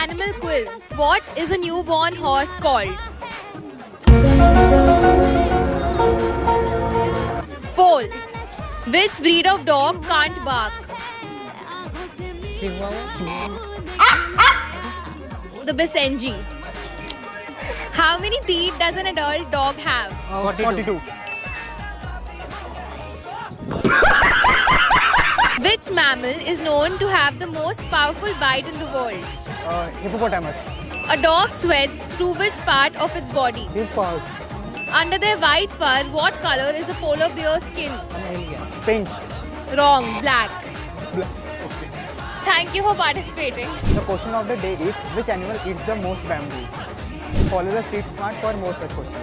animal quiz. What is a newborn horse called? Foal. Which breed of dog can't bark? The Basenji. How many teeth does an adult dog have? 42. Which mammal is known to have the most powerful bite in the world? Hippopotamus. A dog sweats through which part of its body? His paws. Under their white fur, what color is a polar bear's skin? Pink. Wrong, black. Okay. Thank you for participating. The question of the day is, which animal eats the most bamboo? Follow the Street Smart for more such questions.